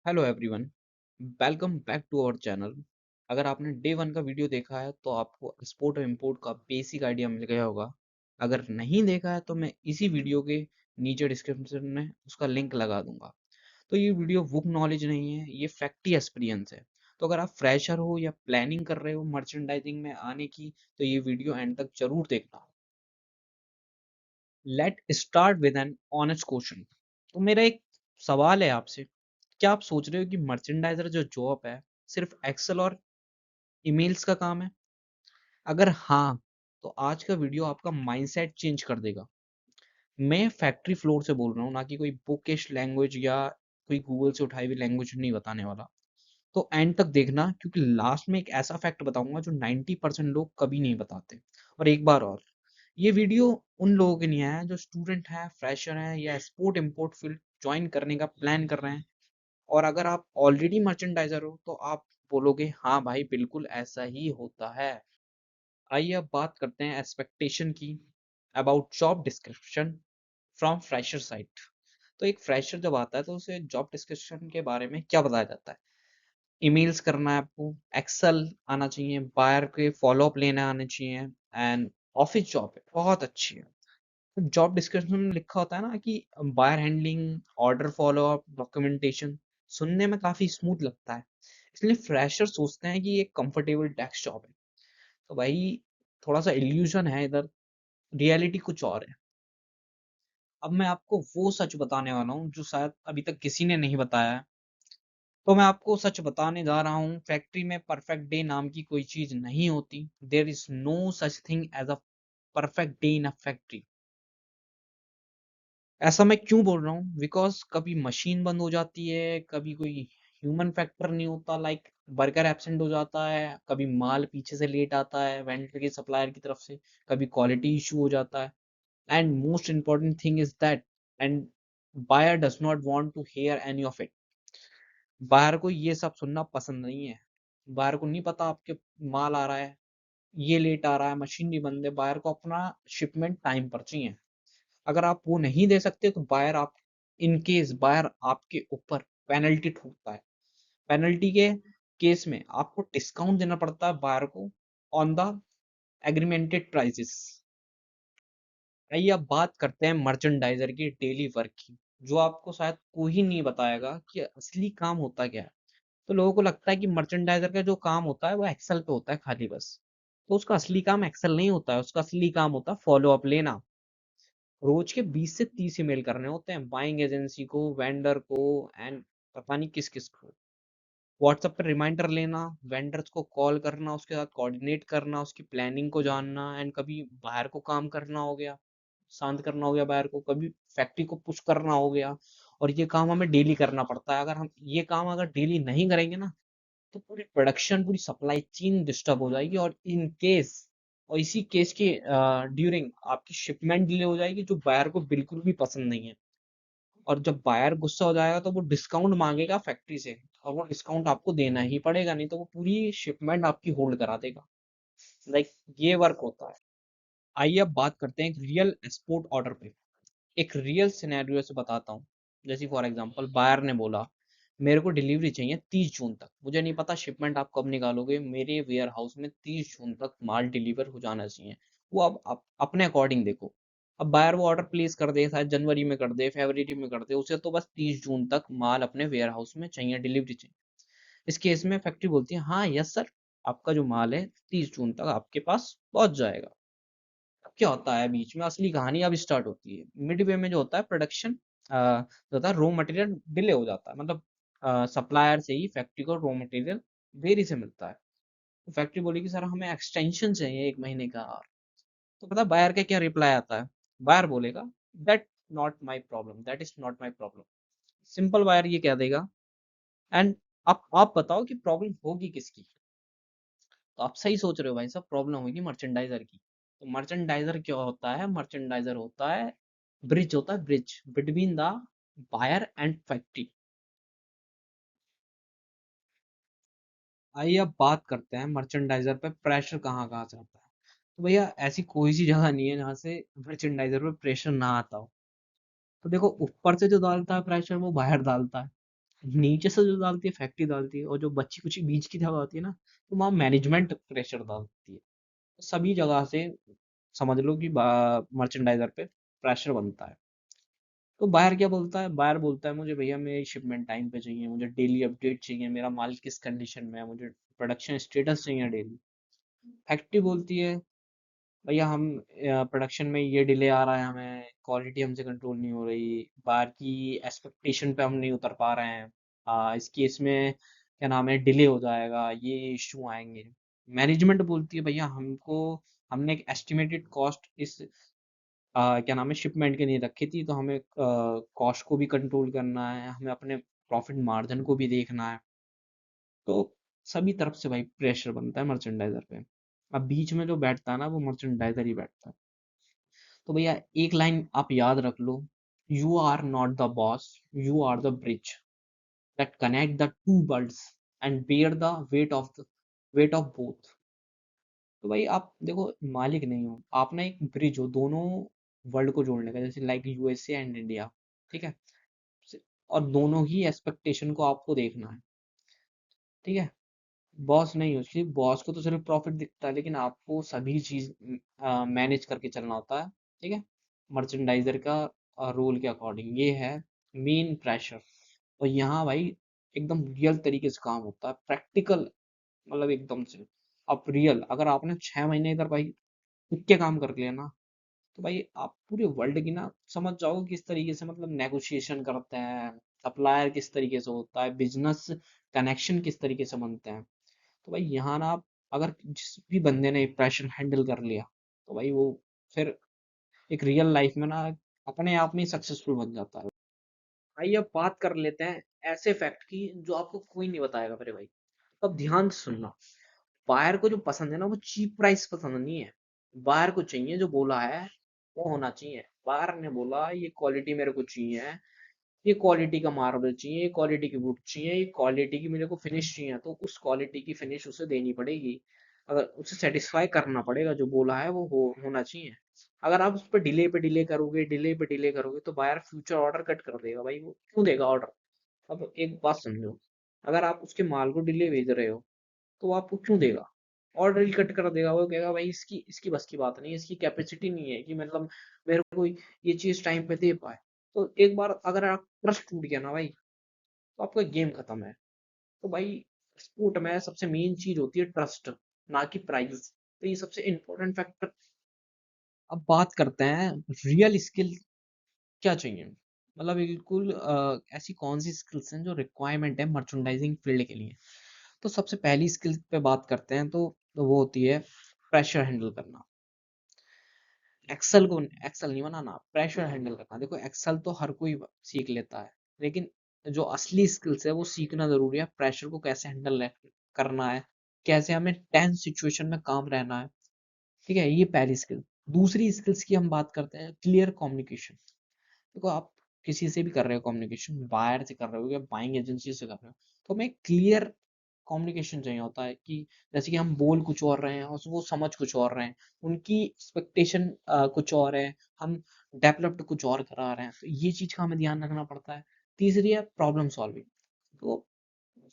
Hello everyone, welcome back to our channel. अगर आपने day one का वीडियो देखा है तो आपको एक्सपोर्ट और इंपोर्ट का बेसिक आइडिया मिल गया होगा। अगर नहीं देखा है तो मैं इसी वीडियो के नीचे डिस्क्रिप्शन में उसका लिंक लगा दूंगा। तो ये वीडियो बुक नॉलेज नहीं है, ये फैक्टी एक्सपीरियंस है। तो अगर आप फ्रेशर हो या प्लानिंग कर रहे हो मर्चेंडाइजिंग में आने की तो ये वीडियो एंड तक जरूर देखना। Let start with an honest question. तो मेरा एक सवाल है आपसे, क्या आप सोच रहे हो कि मर्चेंडाइजर जो जॉब है सिर्फ एक्सेल और ईमेल्स का काम है? अगर हाँ, तो आज का वीडियो आपका माइंडसेट चेंज कर देगा। मैं फैक्ट्री फ्लोर से बोल रहा हूँ, ना कि कोई बुकिश लैंग्वेज या कोई गूगल से उठाई हुई लैंग्वेज नहीं बताने वाला। तो एंड तक देखना, क्योंकि लास्ट में एक ऐसा फैक्ट बताऊंगा जो 90% लोग कभी नहीं बताते। और एक बार और, ये वीडियो उन लोगों के लिए है जो स्टूडेंट है, फ्रेशर है या एक्सपोर्ट इंपोर्ट फील्ड ज्वाइन करने का प्लान कर रहे हैं। और अगर आप ऑलरेडी मर्चेंडाइजर हो तो आप बोलोगे हाँ भाई, बिल्कुल ऐसा ही होता है। आइए अब बात करते हैं एक्सपेक्टेशन की, about job description from fresher site. तो एक फ्रेशर जब आता है तो उसे जॉब डिस्क्रिप्शन के बारे में क्या बताया जाता है? ईमेल्स करना है आपको, एक्सेल आना चाहिए, बायर के फॉलो अप लेने आने चाहिए, एंड ऑफिस जॉब है बहुत अच्छी है। तो जॉब डिस्क्रिप्शन में लिखा होता है ना कि buyer handling, order follow up, documentation, सुनने में काफी स्मूथ लगता है। इसलिए फ्रेशर सोचते हैं कि ये कंफर्टेबल डेस्क जॉब है। तो भाई, थोड़ा सा इल्यूजन है इधर, रियलिटी कुछ और है। अब मैं आपको वो सच बताने वाला हूँ जो शायद अभी तक किसी ने नहीं बताया है। तो मैं आपको सच बताने जा रहा हूँ, फैक्ट्री में परफेक्ट डे नाम की कोई चीज नहीं होती। There is no such thing as a perfect day in a factory. ऐसा मैं क्यों बोल रहा हूँ? बिकॉज कभी मशीन बंद हो जाती है, कभी कोई ह्यूमन फैक्टर नहीं होता, लाइक वर्कर एब्सेंट हो जाता है, कभी माल पीछे से लेट आता है वेंडर के सप्लायर की तरफ से, कभी क्वालिटी इशू हो जाता है। And most important thing is that, and buyer does not want to hear any of it. Buyer को ये सब सुनना पसंद नहीं है। बायर को नहीं पता आपके माल आ रहा है, ये लेट आ रहा है, मशीन नहीं बंद है। बायर को अपना शिपमेंट टाइम पर चाहिए। अगर आप वो नहीं दे सकते तो बायर आप, इन केस बायर आपके ऊपर पेनल्टी ठोकता है। पेनल्टी के केस में आपको डिस्काउंट देना पड़ता है बायर को ऑन द एग्रीमेंटेड प्राइसेस। आइए अब बात करते हैं मर्चेंडाइजर की डेली वर्क की, जो आपको शायद कोई नहीं बताएगा कि असली काम होता क्या है। तो लोगों को लगता है कि मर्चेंडाइजर का जो काम होता है वो एक्सेल पे होता है खाली बस। तो उसका असली काम एक्सेल नहीं होता है, उसका असली काम होता है फॉलो अप लेना। रोज के 20 से 30 ईमेल करने होते हैं, बाइंग एजेंसी को, वेंडर को, एंड पता नहीं किस किस को। व्हाट्सएप पर रिमाइंडर लेना, वेंडर्स को कॉल करना, उसके साथ कोऑर्डिनेट करना, उसकी प्लानिंग को जानना, एंड कभी बाहर को काम करना हो गया, शांत करना हो गया बाहर को, कभी फैक्ट्री को पुश करना हो गया। और ये काम हमें डेली करना पड़ता है। अगर हम ये काम अगर डेली नहीं करेंगे ना, तो पूरी प्रोडक्शन, पूरी सप्लाई चेन डिस्टर्ब हो जाएगी। और इन केस, और इसी केस के ड्यूरिंग आपकी शिपमेंट डिले हो जाएगी, जो बायर को बिल्कुल भी पसंद नहीं है। और जब बायर गुस्सा हो जाएगा तो वो डिस्काउंट मांगेगा फैक्ट्री से, और वो डिस्काउंट आपको देना ही पड़ेगा, नहीं तो वो पूरी शिपमेंट आपकी होल्ड करा देगा। लाइक, ये वर्क होता है। आइए अब बात करते हैं एक रियल एक्सपोर्ट ऑर्डर पे। एक रियल सिनेरियो से बताता हूँ। जैसे फॉर एग्जांपल बायर ने बोला मेरे को डिलीवरी चाहिए 30 जून तक, मुझे नहीं पता शिपमेंट आप कब निकालोगे, मेरे वेयर हाउस में 30 जून तक माल डिलीवर हो जाना चाहिए। वो अब आप अपने अकॉर्डिंग देखो। अब बायर वो ऑर्डर प्लेस कर दे, शायद जनवरी में कर दे, फरवरी में कर दे, उसे तो बस 30 जून तक माल अपने वेयर हाउस में चाहिए, डिलीवरी चाहिए। इस केस में फैक्ट्री बोलती है हाँ यस सर, आपका जो माल है 30 जून तक आपके पास पहुंच जाएगा। अब क्या होता है बीच में, असली कहानी अब स्टार्ट होती है। मिड वे में जो होता है प्रोडक्शन, जो होता है रॉ मटेरियल डिले हो जाता है, मतलब सप्लायर से ही फैक्ट्री को रॉ मटेरियल देरी से मिलता है। तो फैक्ट्री बोली कि सर हमें एक्सटेंशन चाहिए 1 महीने का। तो पता बायर का क्या रिप्लाई आता है? बायर बोलेगा that not my problem, that is not my problem. Simple buyer ये कह देगा। एंड आप बताओ कि प्रॉब्लम होगी किसकी? तो आप सही सोच रहे हो भाई साहब, प्रॉब्लम होगी मर्चेंडाइजर की। तो मर्चेंडाइजर क्या होता है? मर्चेंडाइजर होता है ब्रिज, होता है bridge between the buyer and factory. आइए अब बात करते हैं मर्चेंडाइजर पे प्रेशर कहाँ कहाँ से आता है। तो भैया, ऐसी कोई सी जगह नहीं है जहाँ से मर्चेंडाइजर पे प्रेशर ना आता हो। तो देखो, ऊपर से जो डालता है प्रेशर वो बाहर डालता है, नीचे से जो डालती है फैक्ट्री डालती है, और जो बच्ची कुछ बीच की जगह होती है ना, तो वहाँ मैनेजमेंट प्रेशर डालती है। तो सभी जगह से समझ लो कि मर्चेंडाइजर पे प्रेशर बनता है। तो बायर क्या बोलता है, बायर बोलता है मुझे भैया मेरी शिपमेंट टाइम पे चाहिए, मुझे डेली अपडेट चाहिए, मेरा माल किस कंडीशन में है, मुझे प्रोडक्शन स्टेटस चाहिए डेली। फैक्ट्री बोलती है भैया हम प्रोडक्शन में ये डिले आ रहा है, हमें क्वालिटी हमसे कंट्रोल नहीं हो रही, बाहर की एक्सपेक्टेशन पे हम नहीं उतर पा रहे हैं, इस केस में क्या नाम है डिले हो जाएगा, ये इशू आएंगे। मैनेजमेंट बोलती है भैया हमको, हमने एक एस्टिमेटेड कॉस्ट इस क्या नाम है शिपमेंट के लिए रखी थी, तो हमें कॉस्ट को भी कंट्रोल करना है, हमें अपने प्रॉफिट मार्जिन को भी देखना है। तो सभी तरफ से भाई प्रेशर बनता है मर्चेंडाइजर पे। अब बीच में जो बैठता है ना, वो मर्चेंडाइजर ही बैठता है। तो भैया एक लाइन आप याद रख लो, you are not the boss, you are the bridge that connect the two worlds and bear the weight of both. तो भाई आप देखो मालिक नहीं हो आप, ना एक ब्रिज हो दोनों वर्ल्ड को जोड़ने का, जैसे लाइक यूएसए एंड इंडिया, ठीक है। और दोनों ही एक्सपेक्टेशन को आपको देखना है, ठीक है। बॉस नहीं हो, सिर्फ बॉस को तो सिर्फ प्रॉफिट दिखता है, लेकिन आपको सभी चीज मैनेज करके चलना होता है, ठीक है। मर्चेंडाइजर का रोल के अकॉर्डिंग ये है मेन प्रेशर। और यहाँ भाई एकदम रियल तरीके से काम होता है, प्रैक्टिकल, मतलब एकदम से। अब रियल अगर आपने 6 महीने अगर भाई खुद के काम कर लिया ना, तो भाई आप पूरे वर्ल्ड की ना समझ जाओगे किस तरीके से मतलब नेगोशिएशन करते हैं, सप्लायर किस तरीके से होता है, बिजनेस कनेक्शन किस तरीके से बनते हैं। तो भाई यहाँ ना आप अगर जिस भी बंदे ने प्रेशर हैंडल कर लिया, तो भाई वो फिर एक रियल लाइफ में ना अपने आप में सक्सेसफुल बन जाता है। भाई अब बात कर लेते हैं ऐसे फैक्ट की जो आपको कोई नहीं बताएगा मेरे भाई। तो अब ध्यान से सुनना, बायर को जो पसंद है ना वो चीप प्राइस पसंद नहीं है। बायर को चाहिए जो बोला है वो होना चाहिए। बायर ने बोला ये क्वालिटी मेरे को चाहिए, ये क्वालिटी का मार्बल चाहिए, ये क्वालिटी की वुड चाहिए, ये क्वालिटी की मेरे को फिनिश चाहिए, तो उस क्वालिटी की फिनिश उसे देनी पड़ेगी। अगर उसे सेटिस्फाई करना पड़ेगा, जो बोला है वो होना चाहिए। अगर आप उस पर डिले पे डिले करोगे तो बायर फ्यूचर ऑर्डर कट कर देगा। भाई वो क्यों देगा ऑर्डर? अब एक बात समझो, अगर आप उसके माल को डिले भेज रहे हो तो वो आपको क्यों देगा? ऑर्डर ही कट कर देगा। वो कहेगा भाई इसकी इसकी बस की बात नहीं है, इसकी कैपेसिटी नहीं है कि मतलब मेरे को ये चीज टाइम पे दे पाए। तो एक बार अगर आप ट्रस्ट टूट गया ना भाई, तो आपका गेम खत्म है। तो भाई स्पोर्ट में सबसे मेन चीज होती है ट्रस्ट, ना कि प्राइस। तो ये सबसे इंपॉर्टेंट फैक्टर। अब बात करते हैं रियल स्किल क्या चाहिए, मतलब बिल्कुल ऐसी कौन सी स्किल्स हैं जो रिक्वायरमेंट है मर्चेंडाइजिंग फील्ड के लिए। तो सबसे पहली स्किल पे बात करते हैं, तो वो होती है प्रेशर हैंडल करना। एक्सेल नहीं बनाना, प्रेशर हैंडल करना। देखो एक्सेल तो हर कोई सीख लेता है, लेकिन जो असली स्किल्स है वो सीखना जरूरी है। प्रेशर को कैसे हैंडल करना है, कैसे हमें टेंस सिचुएशन में काम रहना है, ठीक है, ये पहली स्किल। दूसरी स्किल्स की हम बात करते हैं, क्लियर कम्युनिकेशन। देखो आप किसी से भी कर रहे हो कम्युनिकेशन, बायर से कर रहे हो या बाइंग एजेंसी से कर रहे हो, तो हमें क्लियर कम्युनिकेशन चाहिए होता है कि जैसे कि हम बोल कुछ और रहे हैं और वो समझ कुछ और रहे हैं, उनकी एक्सपेक्टेशन कुछ और है, हम डेवलप्ड कुछ और करा रहे हैं, तो ये चीज का हमें ध्यान रखना पड़ता है। तीसरी है प्रॉब्लम सॉल्विंग। तो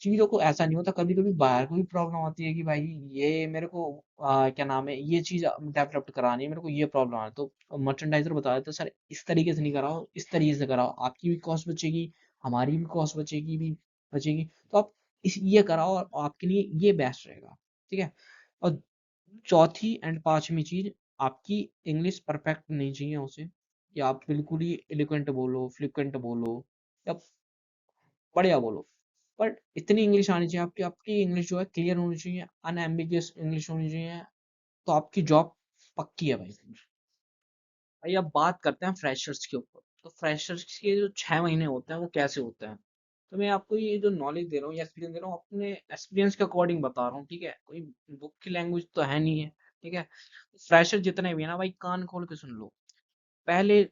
चीज़ों को ऐसा नहीं होता, कभी-कभी बाहर को भी प्रॉब्लम आती है कि भाई ये मेरे को क्या नाम है ये चीज़ डेवलप करानी है, मेरे को ये प्रॉब्लम आ रहा है। तो मर्चेंडाइज़र बता देता है सर इस तरीके से नहीं कराओ, इस तरीके से कराओ, आपकी भी कॉस्ट बचेगी, हमारी भी कॉस्ट बचेगी। तो आप इस ये कराओ और आपके लिए ये बेस्ट रहेगा, ठीक है? और चौथी एंड पाँचवीं चीज़, आपकी इंग्लिश परफेक्ट नहीं चाहिए उसे, कि आप बिल्कुल ही एलोक्वेंट बोलो, फ्लुएंट बोलो या बढ़िया बोलो। पर इतनी इंग्लिश आनी चाहिए, आपकी आपकी इंग्लिश जो है क्लियर होनी चाहिए, अनएम्बिगियस इंग्लिश होनी चाहिए, तो आपकी जॉब पक्की है भाई। भाई अब बात करते हैं फ्रेशर्स के ऊपर। तो फ्रेशर्स के जो 6 महीने होते हैं वो कैसे होते हैं, तो मैं आपको ये जो नॉलेज दे रहा हूँ या एक्सपीरियंस दे रहा हूँ अपने एक्सपीरियंस के अकॉर्डिंग बता रहा हूँ, ठीक है, कोई बुक की लैंग्वेज तो है नहीं है, ठीक है। फ्रेशर जितने भी है ना भाई कान खोल के सुन लो। पहले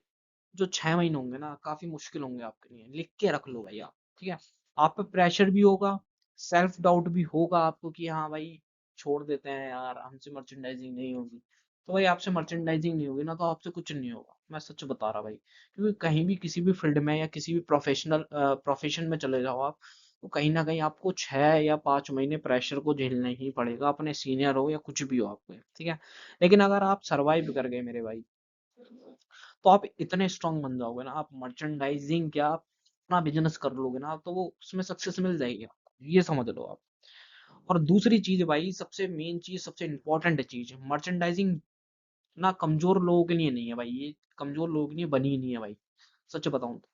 जो 6 महीने होंगे ना काफी मुश्किल होंगे आपके लिए, लिख के रख लो भाई आप, ठीक है। आप पे प्रेशर भी होगा, सेल्फ डाउट भी होगा आपको कि हाँ भाई छोड़ देते हैं यार, हमसे मर्चेंडाइजिंग नहीं होगी। तो भाई आपसे मर्चेंडाइजिंग नहीं होगी ना, तो आपसे कुछ नहीं होगा, मैं सच बता रहा भाई। क्योंकि कहीं भी किसी भी फील्ड में या किसी भी प्रोफेशन में चले जाओ आप, तो कहीं ना कहीं आपको 6 या 5 महीने प्रेशर को झेलना ही पड़ेगा, अपने सीनियर हो या कुछ भी हो आपको, ठीक है। लेकिन अगर आप सरवाइव कर गए मेरे भाई, तो आप इतने स्ट्रांग बन जाओगे ना, आप मर्चेंडाइजिंग क्या, आप अपना बिजनेस कर लोगे ना, तो वो उसमें सक्सेस मिल जाएगी आपको, ये समझ लो आप। और दूसरी चीज भाई, सबसे मेन चीज, सबसे इंपॉर्टेंट चीज, मर्चेंडाइजिंग ना कमजोर लोगों के लिए नहीं है भाई, ये कमजोर लोगों के लिए बनी ही नहीं है भाई, सच बताऊं तो।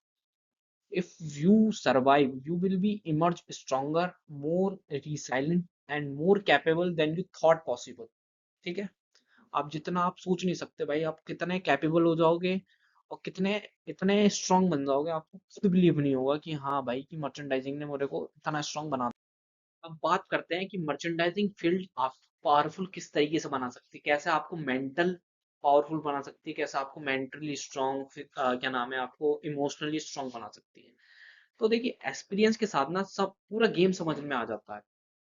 If you survive you will be emerge stronger, more resilient and more capable than you thought possible, ठीक है। आप जितना आप सोच नहीं सकते भाई, आप कितने कैपेबल हो जाओगे और कितने इतने स्ट्रांग बन जाओगे, आपको खुद बिलीव नहीं होगा कि हाँ भाई, कि मर्चेंडाइजिंग ने मेरे को इतना स्ट्रांग बना। अब बात करते हैं कि मर्चेंडाइजिंग फील्ड आप पावरफुल किस तरीके से बना सकती है, कैसे आपको मेंटल पावरफुल बना सकती है, कैसे आपको मेंटली स्ट्रांग, क्या नाम है, आपको इमोशनली स्ट्रांग बना सकती है। तो देखिए, एक्सपीरियंस के साथ ना सब पूरा गेम समझ में आ जाता है।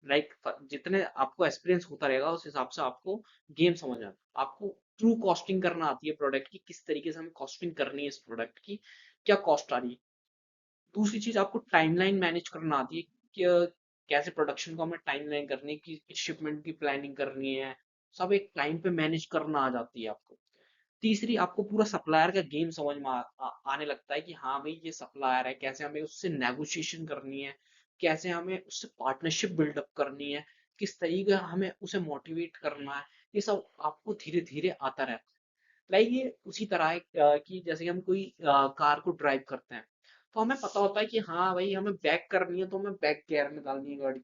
लाइक जितने आपको एक्सपीरियंस होता रहेगा, उस हिसाब से आपको गेम समझ आता है। आपको ट्रू कॉस्टिंग करना आती है प्रोडक्ट की, किस तरीके से हमें कॉस्टिंग करनी है इस प्रोडक्ट की, क्या कॉस्ट आ रही है। दूसरी चीज, आपको टाइमलाइन मैनेज करना आती है कि कैसे प्रोडक्शन को हमें टाइमलाइन करनी है, कि शिपमेंट की प्लानिंग करनी है, सब एक टाइम पे मैनेज करना आ जाती है आपको। तीसरी, आपको पूरा सप्लायर का गेम समझ में आने लगता है कि हाँ भाई, ये सप्लायर है, कैसे हमें उससे नेगोशिएशन करनी है, कैसे हमें उससे पार्टनरशिप बिल्डअप करनी है, किस तरीके से हमें उसे मोटिवेट करना है, ये सब आपको धीरे धीरे आता रहता है। लाइक ये उसी तरह है कि जैसे कि हम कोई कार को ड्राइव करते हैं, तो हमें पता होता है कि हाँ भाई, हमें बैक करनी है तो हमें बैक गियर में डालनी है गाड़ी,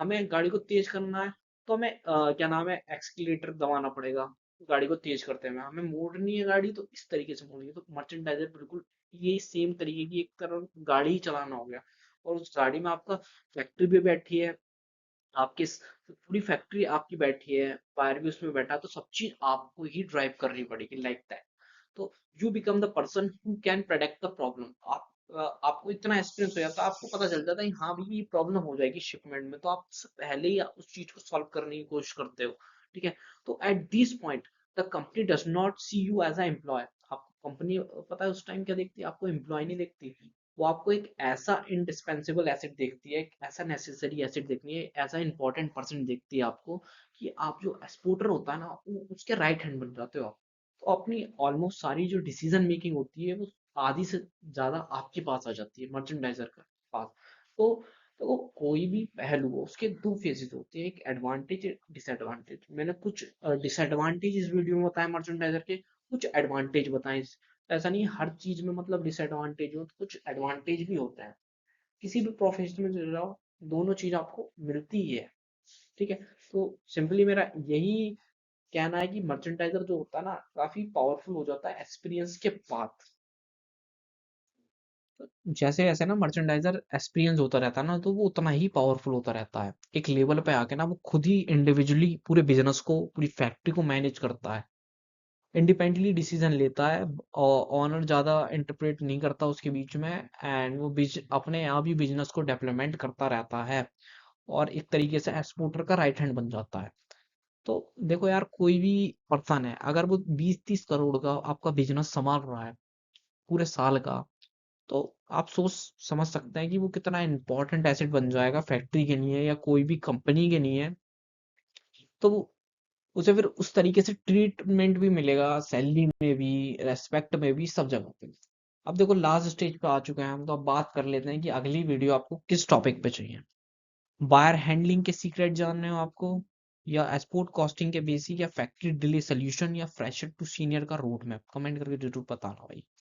हमें गाड़ी को तेज करना है तो हमें क्या नाम है, एक्सीलरेटर दबाना पड़ेगा गाड़ी को तेज करते हुए, हमें मोड़नी है गाड़ी तो इस तरीके से मोड़नी है। तो मर्चेंडाइजर बिल्कुल ये सेम तरीके की एक तरह गाड़ी ही चलाना हो गया। और उस गाड़ी में आपका फैक्ट्री भी बैठी है, आपकी पूरी फैक्ट्री आपकी बैठी है, फायर भी उसमें बैठा है, तो सब चीज आपको ही ड्राइव करनी पड़ेगी, लाइक दैट। तो you become the person who can predict the problem. आपको इतना एक्सपीरियंस हो जाता है, आपको पता चल जाता है हाँ भाई, ये प्रॉब्लम हो जाएगी शिपमेंट में, तो आप पहले ही उस चीज को सॉल्व करने की कोशिश करते हो, ठीक है। तो at this point the company does not see you as a employee. आपको कंपनी पता है उस टाइम क्या देखती है, आपको एम्प्लॉय नहीं देखती, वो आपको एक ऐसा इंडिस्पेंसिबल एसेट देखती है, एक ऐसा नेसेसरी एसेट देखती है, ऐसा इंपॉर्टेंट पर्सन देखती है आपको, कि आप जो एक्सपोर्टर होता है ना, उसके राइट हैंड बन जाते हो आप। तो अपनी ऑलमोस्ट सारी जो डिसीजन मेकिंग होती है, वो आधी से ज्यादा आपके पास आ जाती है, मर्चेंडाइजर के पास। तो तो कोई भी पहलू हो, उसके दो फेजेस होते हैं, एक एडवांटेज, एक डिसएडवांटेज। मैंने कुछ डिसएडवांटेज इस वीडियो में बताया मर्चेंडाइजर के, कुछ एडवांटेज बताए। ऐसा नहीं है हर चीज में मतलब डिसएडवांटेज हो, तो कुछ एडवांटेज भी होता है। किसी भी प्रोफेशन में चले जाओ, दोनों चीज आपको मिलती ही है, ठीक है। तो सिंपली मेरा यही कहना है कि मर्चेंडाइजर जो होता है ना, काफी पावरफुल हो जाता है एक्सपीरियंस के बाद। जैसे जैसे ना मर्चेंडाइजर एक्सपीरियंस होता रहता है ना, तो वो उतना ही पावरफुल होता रहता है। एक लेवल पे आके ना वो खुद ही इंडिविजुअली पूरे बिजनेस को, पूरी फैक्ट्री को मैनेज करता है, इंडिपेंडेंटली डिसीजन लेता है, और ऑनर ज्यादा इंटरप्रेट नहीं करता उसके बीच में। एंड वो अपने आप ही बिजनेस को डेवलपमेंट करता रहता है, और एक तरीके से एक्सपोर्टर का राइट हैंड बन जाता है। तो देखो यार, कोई भी पर्सन है, अगर वो 20-30 करोड़ का आपका बिजनेस संभाल रहा है पूरे साल का, तो आप सोच समझ सकते हैं कि वो कितना इंपॉर्टेंट एसेट बन जाएगा फैक्ट्री के लिए या कोई भी कंपनी के लिए। तो उसे फिर उस तरीके से ट्रीटमेंट भी मिलेगा, सैलरी में भी, रेस्पेक्ट में भी, सब जगह पे। अब देखो, लास्ट स्टेज पे आ चुके हैं हम, तो अब बात कर लेते हैं कि अगली वीडियो आपको किस टॉपिक पे चाहिए। बायर हैंडलिंग के सीक्रेट जानने हो आपको, या एक्सपोर्ट कॉस्टिंग के बेसिक, या फैक्ट्री डिले सोल्यूशन, या फ्रेशर टू सीनियर का रोड मैप, कमेंट करके जरूर बताना भाई।